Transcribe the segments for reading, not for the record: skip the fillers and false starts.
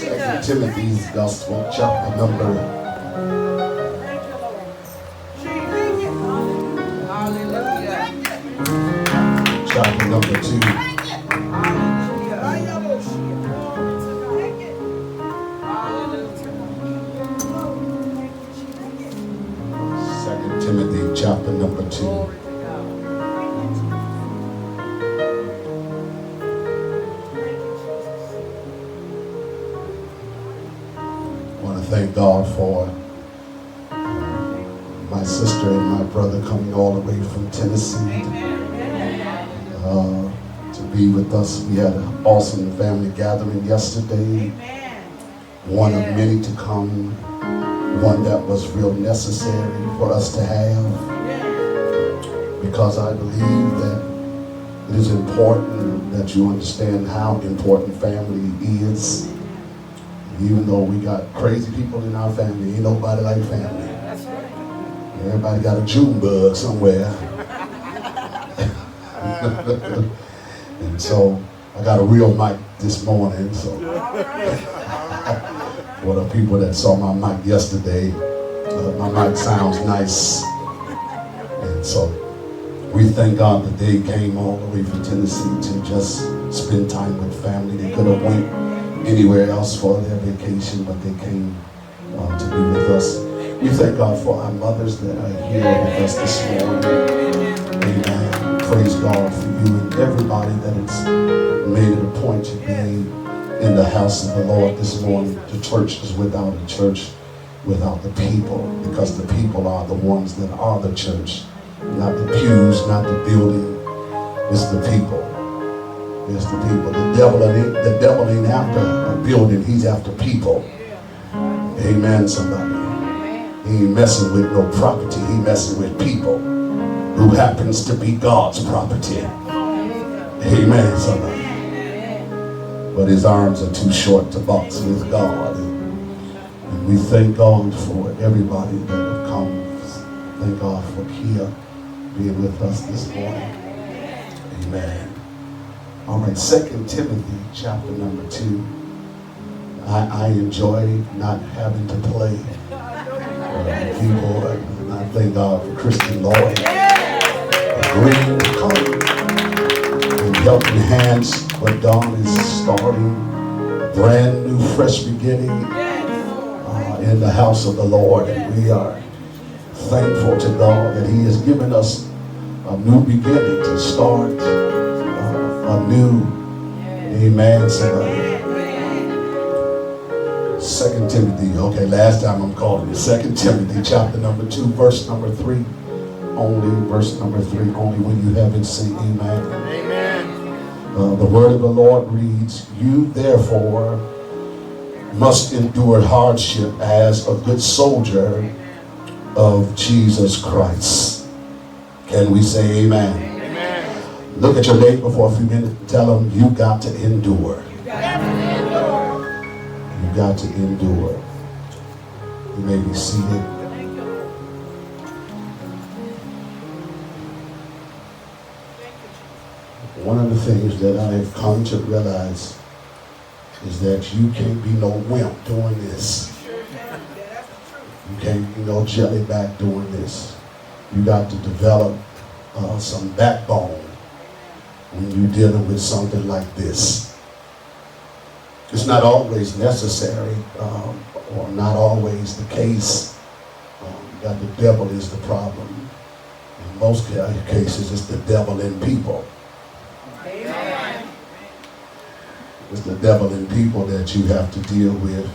Second Timothy's Gospel, chapter number. Chapter number 2. Second Timothy, chapter number 2. Thank God for my sister and my brother coming all the way from Tennessee to be with us. We had an awesome family gathering yesterday. One of many to come. One that was real necessary for us to have. Because I believe that it is important that you understand how important family is. Even though we got crazy people in our family, ain't nobody like family. That's right. Everybody got a June bug somewhere. And so I got a real mic this morning. So for the people that saw my mic yesterday, my mic sounds nice. And so we thank God that they came all the way from Tennessee to just spend time with family. They could have went anywhere else for their vacation, but they came to be with us. We thank God for our mothers that are here with us this morning. Amen. Praise God for you and everybody that has made it a point to be in the house of the Lord this morning. The church is without a church without the people, because the people are the ones that are the church. Not the pews, not the building. It's the people. It's the people. The devil ain't after a building, he's after people. Amen, somebody. He ain't messing with no property, he messing with people who happens to be God's property. Amen, somebody. But his arms are too short to box with God. And we thank God for everybody that have come. Thank God for Kia being with us this morning. Amen. All right, 2 Timothy chapter number 2. I enjoy not having to play people. And I thank God for Christian Lloyd agreeing to come and helping hands. What Dawn is starting, brand new, fresh beginning in the house of the Lord. And we are thankful to God that He has given us a new beginning to start anew. Amen. Somebody. 2 Timothy. Okay, last time I'm calling it 2 Timothy chapter number 2, verse number 3. Only verse number 3. Only when you have it, say amen. Amen. The word of the Lord reads, "You therefore must endure hardship as a good soldier of Jesus Christ." Can we say amen? Amen. Look at your neighbor for a few minutes and tell them, you got to endure. You got to endure. You may be seated. One of the things that I have come to realize is that you can't be no wimp doing this. You can't be no jellyback doing this. You got to develop some backbone when you're dealing with something like this. It's not always necessary or not always the case that the devil is the problem. In most cases, it's the devil in people. Amen. It's the devil in people that you have to deal with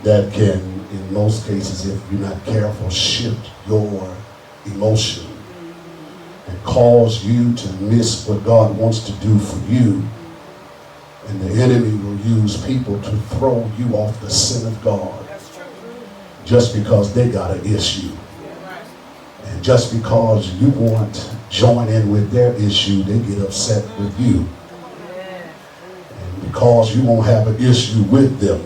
that can, in most cases, if you're not careful, shift your emotion and cause you to miss what God wants to do for you. And the enemy will use people to throw you off the scent of God just because they got an issue. And just because you won't join in with their issue, they get upset with you. And because you won't have an issue with them,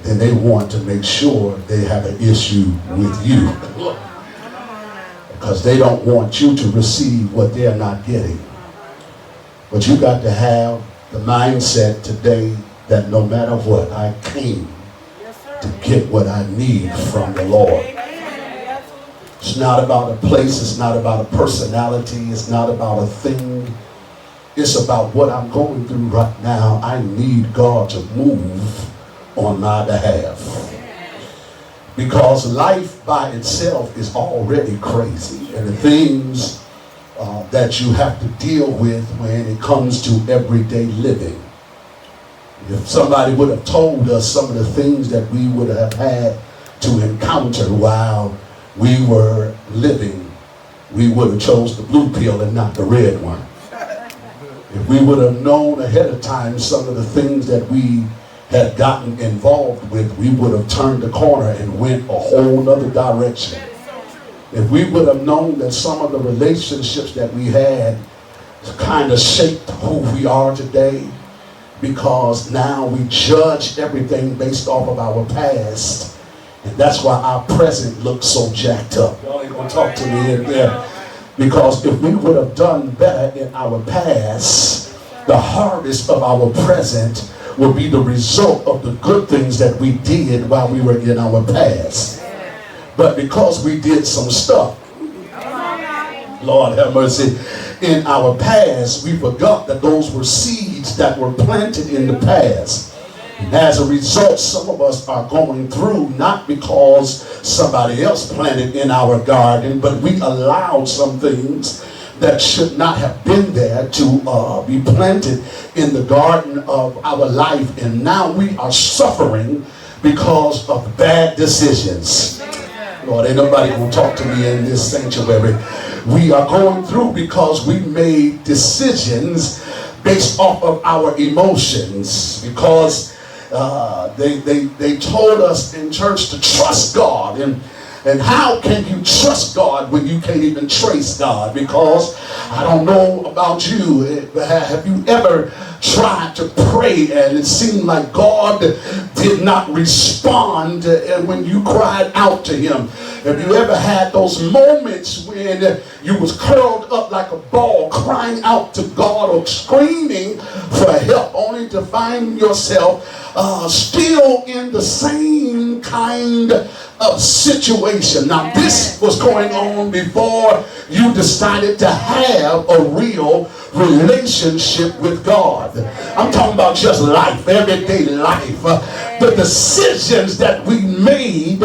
then they want to make sure they have an issue with you. Because they don't want you to receive what they're not getting. But you got to have the mindset today that no matter what, I came to get what I need from the Lord. It's not about a place, it's not about a personality, it's not about a thing. It's about what I'm going through right now. I need God to move on my behalf. Because life by itself is already crazy. And the things that you have to deal with when it comes to everyday living. If somebody would have told us some of the things that we would have had to encounter while we were living, we would have chose the blue pill and not the red one. If we would have known ahead of time some of the things that we had gotten involved with, we would have turned the corner and went a whole other direction. If we would have known that some of the relationships that we had kind of shaped who we are today, because now we judge everything based off of our past, and that's why our present looks so jacked up. Y'all ain't gonna talk to me in there. Because if we would have done better in our past, the harvest of our present will be the result of the good things that we did while we were in our past. But because we did some stuff, Lord have mercy, in our past, we forgot that those were seeds that were planted in the past. And as a result, some of us are going through not because somebody else planted in our garden, but we allowed some things that should not have been there to be planted in the garden of our life. And now we are suffering because of bad decisions. Lord, ain't nobody gonna talk to me in this sanctuary. We are going through because we made decisions based off of our emotions, because they told us in church to trust God. And how can you trust God when you can't even trace God? Because I don't know about you, have you ever tried to pray and it seemed like God did not respond when you cried out to him? Have you ever had those moments when you was curled up like a ball crying out to God or screaming for help, only to find yourself still in the same kind of situation? Now, this was going on before you decided to have a real relationship with God. I'm talking about just life, everyday life. The decisions that we made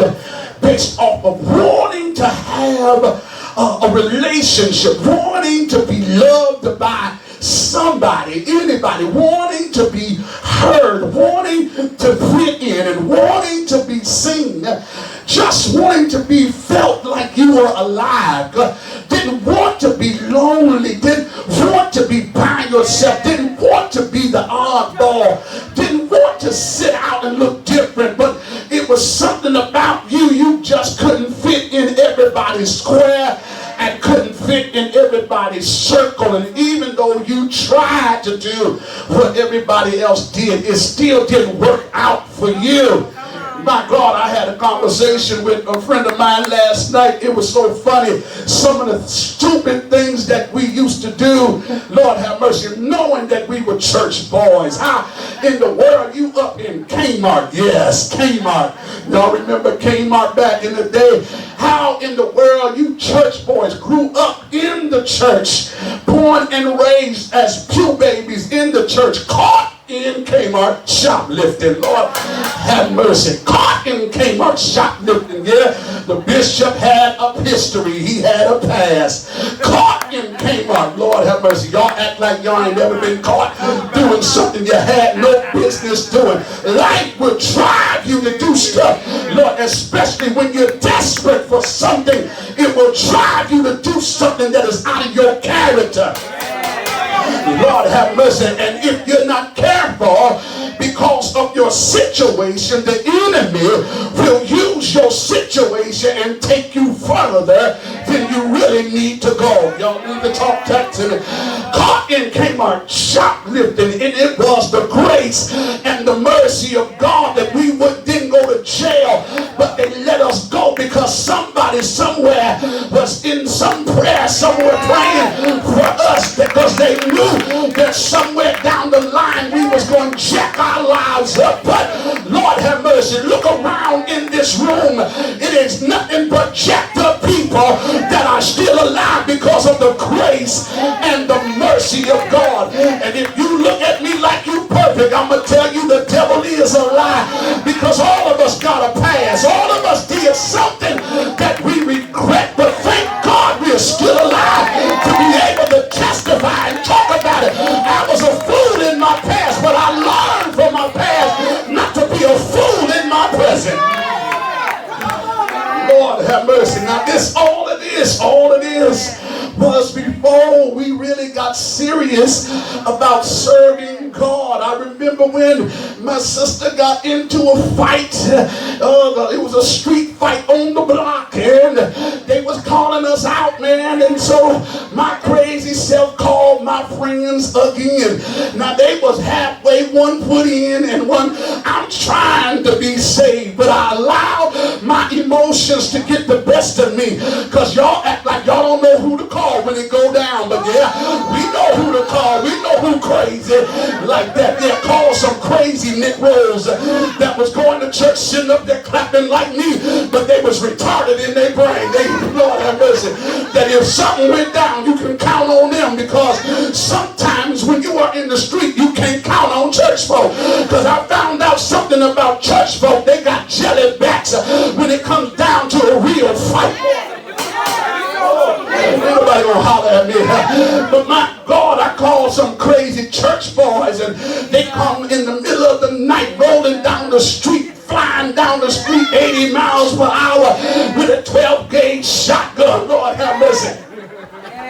based off of wanting to have a relationship, wanting to be loved by somebody, anybody, wanting to be heard, wanting to fit in, and wanting to be seen, just wanting to be felt like you were alive, didn't want to be lonely, didn't want to be by yourself, didn't want to be the oddball, didn't want to sit out and look different, but it was something about you, you just couldn't fit in everybody's square and couldn't fit in everybody's circle. And even though you tried to do what everybody else did, it still didn't work out for you. My God, I had a conversation with a friend of mine last night. It was so funny. Some of the stupid things that we used to do, Lord have mercy, knowing that we were church boys. How in the world you up in Kmart? Yes, Kmart. Y'all remember Kmart back in the day? How in the world you church boys grew up in the church, born and raised as pew babies in the church, caught in Kmart shoplifting. Lord have mercy. Caught in Kmart shoplifting. Yeah, the bishop had a history. He had a past. Caught in Kmart. Lord have mercy. Y'all act like y'all ain't never been caught doing something you had no business doing. Life will drive you to do stuff, Lord, especially when you're desperate for something. It will drive you to do something that is out of your character. Lord have mercy. And if you're not careful, because of your situation, the enemy will use your situation and take you further than you really need to go. Y'all need to talk back to me. Caught in Kmart shoplifting, and it was the grace and the mercy of God that we didn't go to jail, but they let us go because somebody somewhere was in some prayer somewhere praying for us, because they knew that somewhere down the line we was going to jack our lives up. But Lord have mercy, look around in this room. It is nothing but jacked up people that are still alive because of the grace and the mercy of God. And if you look at me like you perfect, I'm going to tell you the devil is a lie, because all of us got a past. All of us did something that we regret, but thank God we're still alive to be able to testify and talk about it. I was a fool in my past, but I learned from my past not to be a fool in my present. Lord have mercy. Now this, all it is was before we really got serious about serving God. I remember when my sister got into a fight. It was a street fight on the block, and they was calling us out, man. And so my crazy self called my friends again. Now they was halfway, one put in and one. I'm trying to be saved, but I allowed my emotions to get the best of me, because y'all act like y'all don't know who to call when it go down. But yeah, we know who to call. We know who crazy like that. Yeah, call some crazy Negroes that was going to church sitting up there clapping like me, but they was retarded in their brain. They, Lord have mercy, that if something went down, you can count on them, because sometimes when you are in the street, you can't count on church folk. Because I found out something about church folk. They got jelly backs when it comes down to a real fight. Nobody gonna holler at me. But my God, I call some crazy church boys, and they come in the middle of the night rolling down the street, flying down the street 80 miles per hour with a 12-gauge shotgun. Lord have mercy.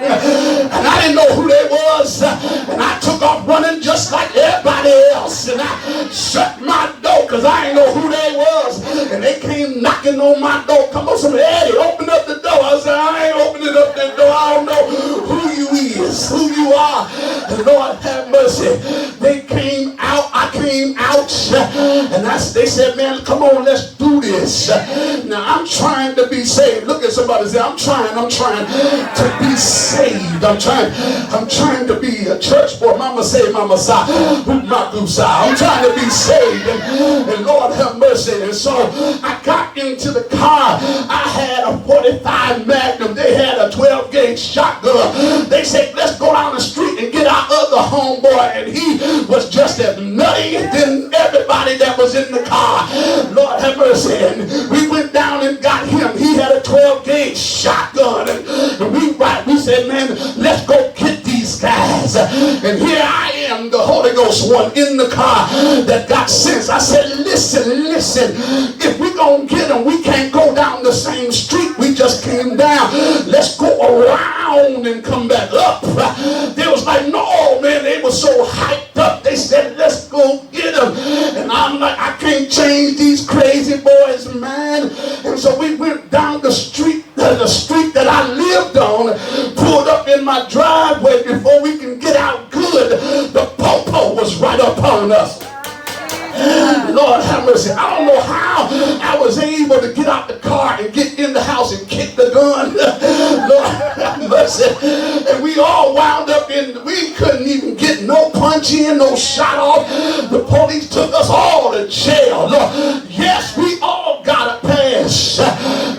And I didn't know who they was, and I took off running just like everybody else, and I shut my door because I didn't know who they was. And they came knocking on my door. Come on, somebody, Eddie, open up the door. I said, I ain't opening up that door. I don't know who you is, who you are. And Lord have mercy, they came out. I came out, and they said, man, come on, let's do this. Now I'm trying to be saved. Look at somebody and say, I'm trying to be saved. I'm trying to be a church boy. Mama say, Mama sa, my goose. I'm trying to be saved, and Lord have mercy. And so I got into the car. I had a 45 Magnum. They had a 12-gauge shotgun. They said, let's go down the street and get our other homeboy, and he was just as nutty than everybody that was in the car. Lord have mercy. And we went down and got him. He had a 12-gauge shotgun, and we said, man, let's go get these guys. And here I am, the Holy Ghost one in the car that got sense. I said, listen, if we gonna get them, we can't go down the same street we just came down. Let's go around and come back up. They was like, no, man, they were so hyped up. They said, let's go get them. And I'm like, I can't change these crazy boys, man. And so we went down the street that I lived on, pulled up in my driveway. Before we can get out good, the popo was right up on us. Lord have mercy. I don't know how I was able to get out the car and get in the house and kick the gun. Lord have mercy. And we all wound up we couldn't even get no punch in, no shot off. The police took us all to jail. Lord, yes, we all got a pass.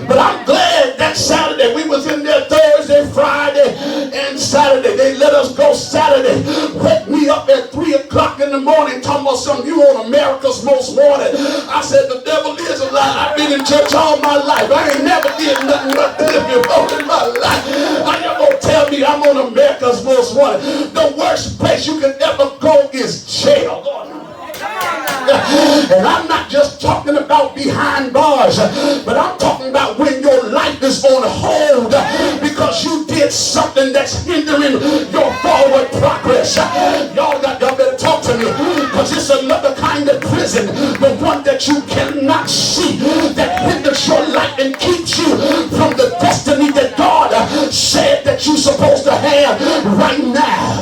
But I'm glad that Saturday we was in there Thursday, Friday, and Saturday. They let us go Saturday. Wake me up at 3 o'clock in the morning talking about something, you on America's Most Wanted. I said, the devil is a lie. I've been in church all my life. I ain't never did nothing but this before in my life. How you gonna tell me I'm on America's Most Wanted? The worst place you can ever go is jail. And I'm not just talking about behind bars, but I'm talking about when your life is on hold because you did something that's hindering your forward progress. Y'all better talk to me, because it's another kind of prison, the one that you cannot see, that hinders your life and keeps you from the destiny that God said that you're supposed to have right now.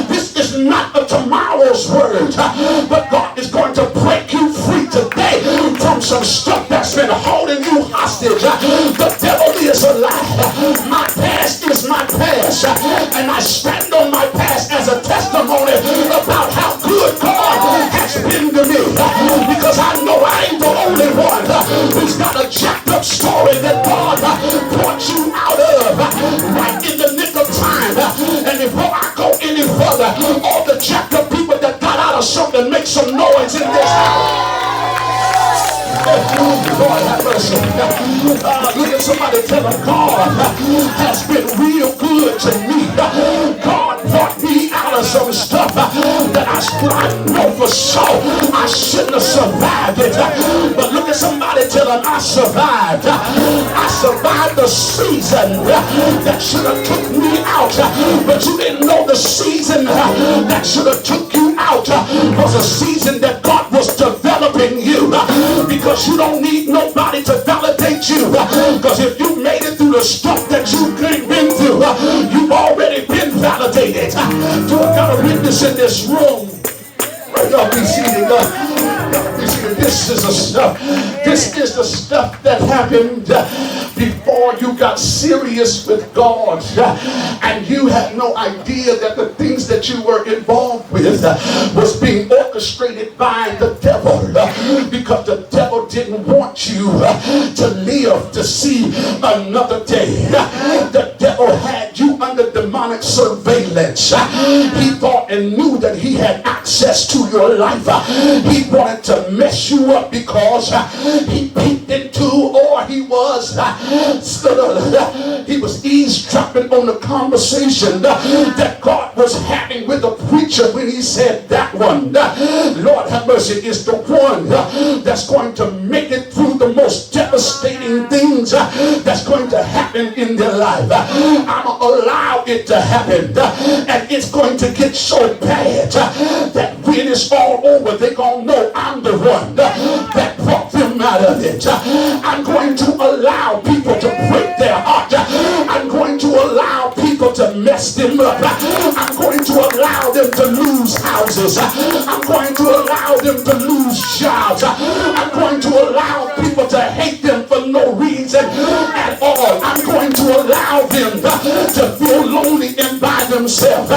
This is not a tomorrow's word, but God is going to break you free today from some stuff that's been holding you hostage. The devil is a lie. My past is my past, and I stand on my past as a testimony about how good Lord have mercy. Look at somebody, tell them God has been real good to me. God brought me out of some stuff that I know for sure I shouldn't have survived it. But look at somebody, tell them I survived. I survived the season that should have took me out. But you didn't know the season that should have took you out was a season that God was developing you. Because you don't need nobody to validate you. Because if you made it through the stuff that you've been through, you've already been validated. Do I got a witness in this room? Y'all be seated. This is the stuff. This is the stuff that happened before you got serious with God, and you had no idea that the things that you were involved with was being orchestrated by the devil, because the devil didn't want you to live to see another day. The devil had you under demonic surveillance. He thought and knew that he had access to your life. He wanted to mess you up because he peeked into, or he was eavesdropping on the conversation that God was having with a preacher when he said that one, Lord have mercy, is the one that's going to make it through the most devastating things that's going to happen in their life. I'm going to allow it to happen, and it's going to get so bad that when it's all over, they're going to know I'm the one that brought them out of it. I'm going to allow people to break their heart. I'm going to allow people to mess them up. I'm going to allow them to lose houses. I'm going to allow them to lose jobs. I'm going to allow people to hate them for no reason at all. I'm going to allow them to feel lonely and by themselves.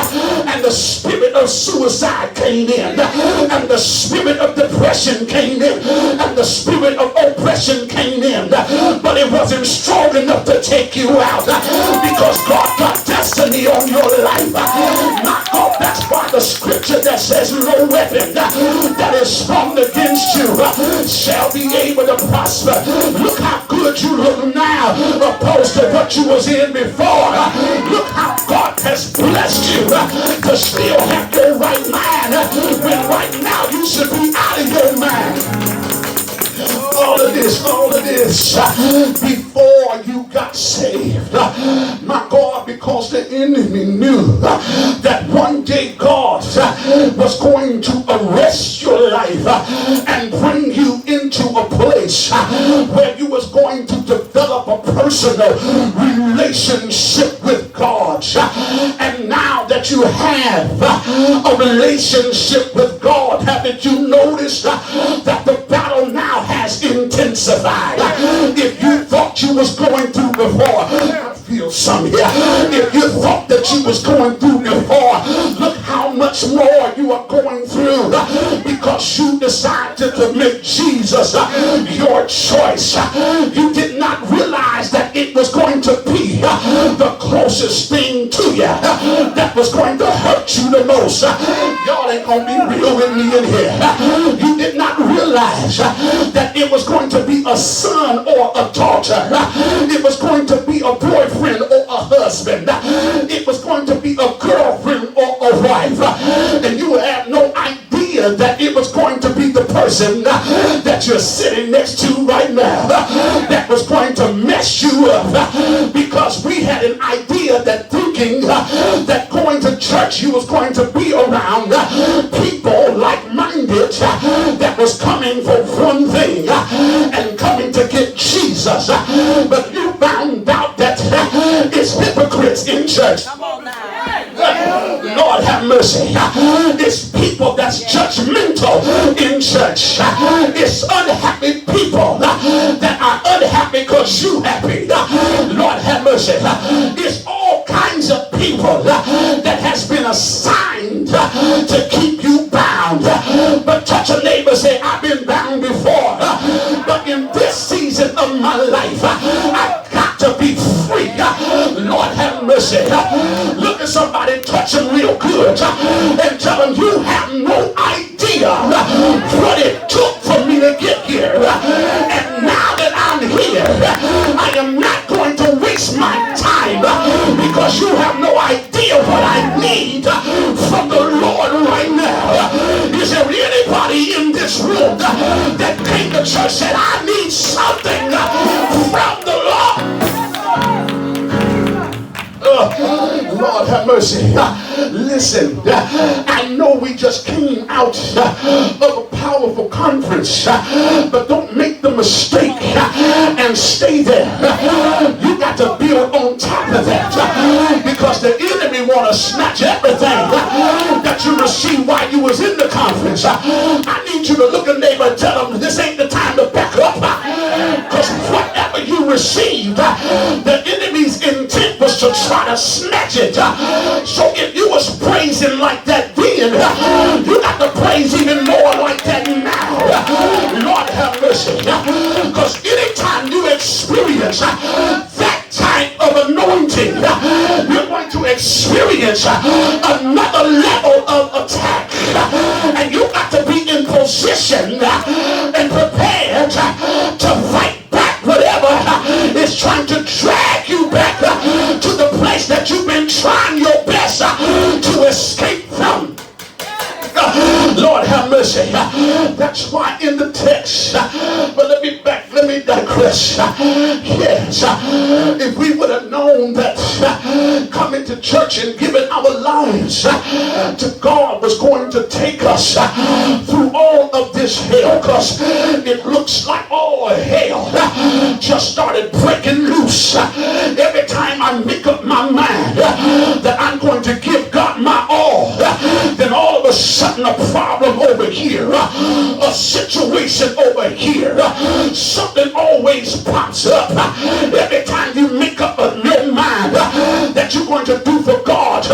And the spirit of suicide came in, and the spirit of depression came in, and the spirit of oppression came in, but it wasn't strong enough to take you out, because God got destiny on your life. My God, that's why the scripture that says no weapon that is formed against you shall be able to prosper. Look how good you look now opposed to what you was in before. Look how God has blessed you to still have your right mind, when right now you should be out of your mind. All of this, before you got saved, my God, because the enemy knew that one day God was going to arrest your life and bring you into a place where you was going to develop a personal relationship with God. And now that you have a relationship with God, haven't you noticed that the battle now has intensified? If you thought you was going through before, I feel some here. If you thought that you was going through before, look how much more you are going through, because you decided to make Jesus your choice. You did not realize that it was going to be the closest thing to you that was going to hurt you the most. Y'all ain't gonna be real with me in here. You did not realize that it was going to be a son or a daughter. It was going to be a boyfriend or a husband. It was going to be a girlfriend or a wife. And you have no idea that it was going to be the person that you're sitting next to right now that was going to mess you up, because we had an idea that thinking that going to church you was going to be around people like-minded that was coming for one thing and coming to get Jesus. But you found out that it's hypocrites in church. Come on now. Lord have mercy. It's people that's judgmental in church. It's unhappy people that are unhappy because you happy. Lord have mercy. It's all kinds of people that has been assigned to keep you bound. But touch a neighbor, say, I've been bound before, but in this season of my life I've got to be free. Lord have mercy. Look at somebody, touch them real good and tell them, you have no idea what it took for me to get here. And that came to church said, I need something from the Lord. Lord have mercy. Listen, I know we just came out of a powerful conference, but don't make the mistake and stay there. You got to build on top of that, because the enemy want to snatch everything that you received while you was in the conference. I need you to look at neighbor and tell them this ain't the time to back up, because whatever you received, the enemy's intent was to try to snatch it. So if you was praising like that then, you got to praise even more like that now. Lord have mercy, because anytime you experience that type of anointing, you're going to experience another level of attack, and you got to be in position and prepared to fight back whatever is trying to drag you back to the place that you've been trying your best to escape from. Lord have mercy. That's why in the text, but let me digress. Yes, if we would have known that coming to church and giving our lives to God was going to take us through all of this hell, because it looks like all hell just started breaking loose. Every time I make up my mind that I'm going to give God my all, then all of a sudden a problem over here, a situation over here, something always pops up. Every time you make up your mind that you're going to do for God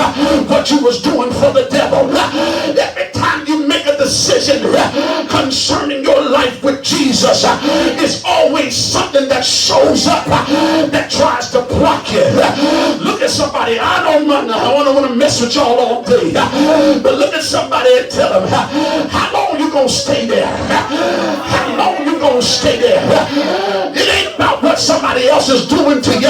what you was doing for the devil, every time you make a decision concerning your life with Jesus, it's always something that shows up that tries to block you. Look at somebody. I don't want to mess with y'all all day, but look at somebody and tell them, how long you gonna stay there? How long you gonna stay there? It ain't about what somebody else is doing to you.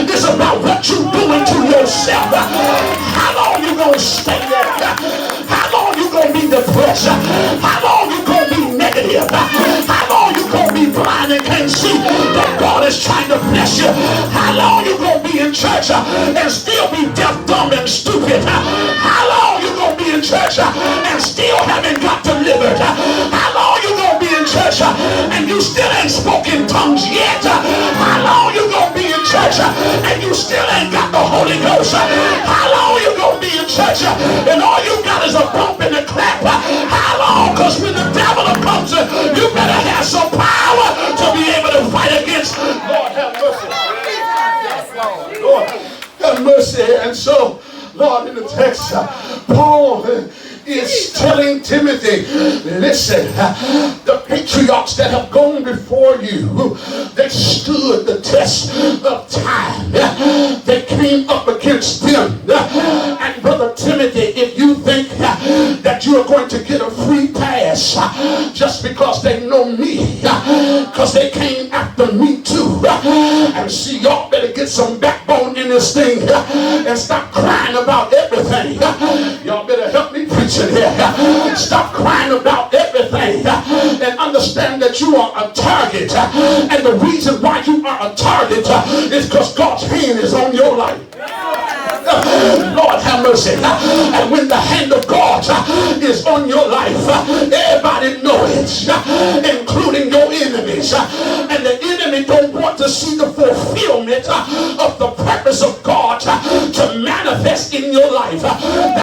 It's about what you doing to yourself. How long you gonna stay there? How long you gonna be depressed? How long you gonna be negative? How long you gonna be blind and can't see that God is trying to bless you? How long you gonna be in church and still be deaf, dumb, and stupid? How long you gonna be in church and still haven't got delivered? How long you gonna be in church and you still ain't spoken tongues yet? How long you gonna be in church and you still ain't got the Holy Ghost? How long you gonna be in church and all you got is a bump and a clap? How long? Because when the devil comes, you better have some power to be able to fight against. Lord have mercy. Lord have mercy. And so, Lord, in the text, Paul is telling Timothy, listen, the patriarchs that have gone before you, they stood the test of time. They came up against them. And Brother Timothy, if you think that you are going to get a free pass just because they know me, because they came after me too, and see, y'all better get some backbone in this thing and stop crying about everything. Y'all better help me preach it here. Stop crying about everything and understand that you are a target, and the reason why you are a target is because God's hand is on your life. Lord have mercy. And when the hand of God is on your life, everybody knows it, including your enemies. And the enemy don't want to see the fulfillment of the purpose of God to manifest in your life.